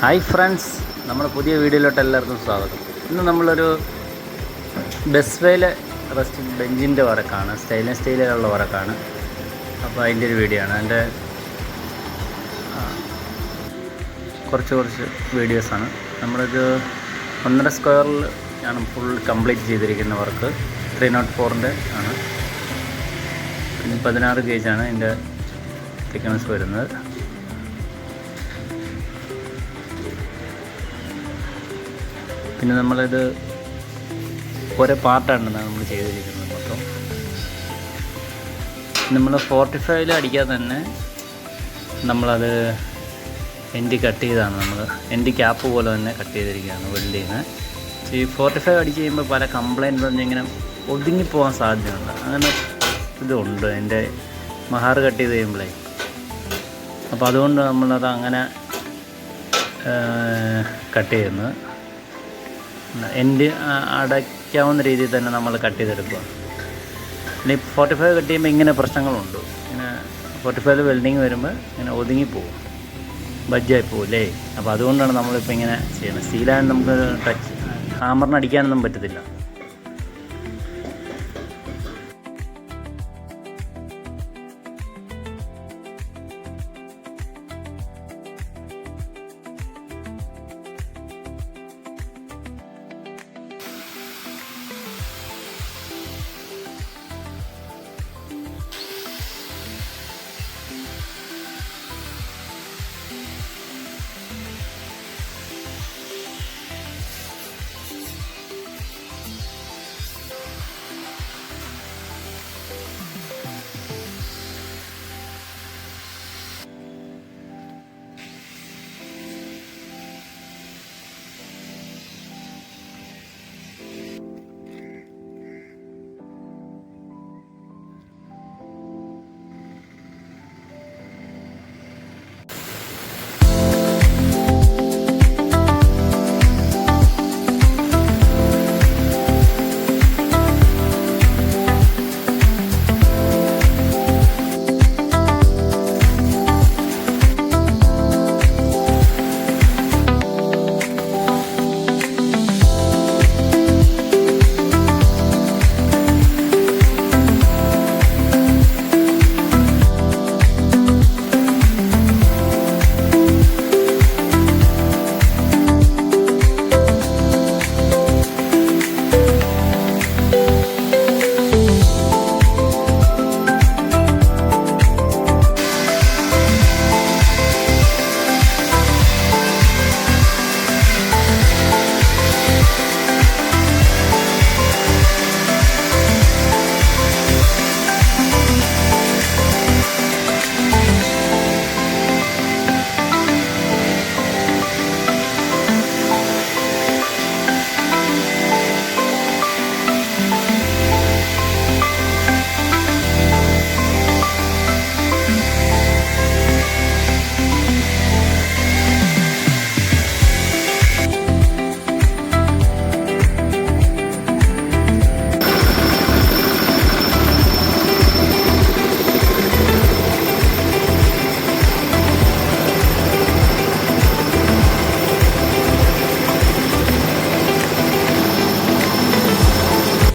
Hi friends, നമ്മുടെ പുതിയ വീഡിയോയിലോട്ട് എല്ലാവർക്കും സ്വാഗതം. ഇന്ന് നമ്മളൊരു ബസ് വേയിലെ റെസ്റ്റ് ബെഞ്ചിൻ്റെ വർക്കാണ്, സ്റ്റെയിൻലെസ് സ്റ്റീലിലുള്ള വർക്കാണ്. അപ്പോൾ അതിൻ്റെ ഒരു വീഡിയോ ആണ്. അതിൻ്റെ കുറച്ച് വീഡിയോസാണ്. നമ്മളിത് 1.5 സ്ക്വയറിൽ ആണ് ഫുൾ കംപ്ലീറ്റ് ചെയ്തിരിക്കുന്ന വർക്ക്. 304-ൻ്റെ ആണ്. പിന്നെ 16 ഗേജാണ് ഇതിൻ്റെ തിക്നെസ് വരുന്നത്. പിന്നെ നമ്മളിത് ഓരോ പാർട്ടാണ് നമ്മൾ ചെയ്തിരിക്കുന്നത് മൊത്തം. നമ്മൾ 45-ൽ അടിക്കാതെ തന്നെ നമ്മളത് എൻഡ് കട്ട് ചെയ്താണ്. നമ്മൾ എൻഡ് ക്യാപ്പ് പോലെ തന്നെ കട്ട് ചെയ്തിരിക്കുകയാണ് വെൽഡ് ചെയ്യുന്നത്. ഈ 45 അടിച്ച് കഴിയുമ്പോൾ പല കംപ്ലൈൻറ്റ് പറഞ്ഞിങ്ങനെ ഒതുങ്ങിപ്പോകാൻ സാധ്യതയുണ്ട്. അങ്ങനെ ഇതുണ്ട് എൻ്റെ മഹാർ കട്ട് ചെയ്ത് കഴിയുമ്പോഴേ. അപ്പോൾ അതുകൊണ്ട് നമ്മളത് അങ്ങനെ കട്ട് ചെയ്യുന്നത്. എൻഡ് അടയ്ക്കാവുന്ന രീതിയിൽ തന്നെ നമ്മൾ കട്ട് ചെയ്തെടുക്കുക. പിന്നെ 45 കട്ട് ചെയ്യുമ്പോൾ ഇങ്ങനെ പ്രശ്നങ്ങളുണ്ട്. ഇങ്ങനെ 45-ൽ വെൽഡിങ് വരുമ്പോൾ ഇങ്ങനെ ഒതുങ്ങിപ്പോവും, ബജ്ജായി പോവില്ലേ. അപ്പോൾ അതുകൊണ്ടാണ് നമ്മളിപ്പോൾ ഇങ്ങനെ ചെയ്യുന്നത്. സ്റ്റീലായതുകൊണ്ട് നമുക്ക് ഹാമറിന് അടിക്കാനൊന്നും പറ്റത്തില്ല.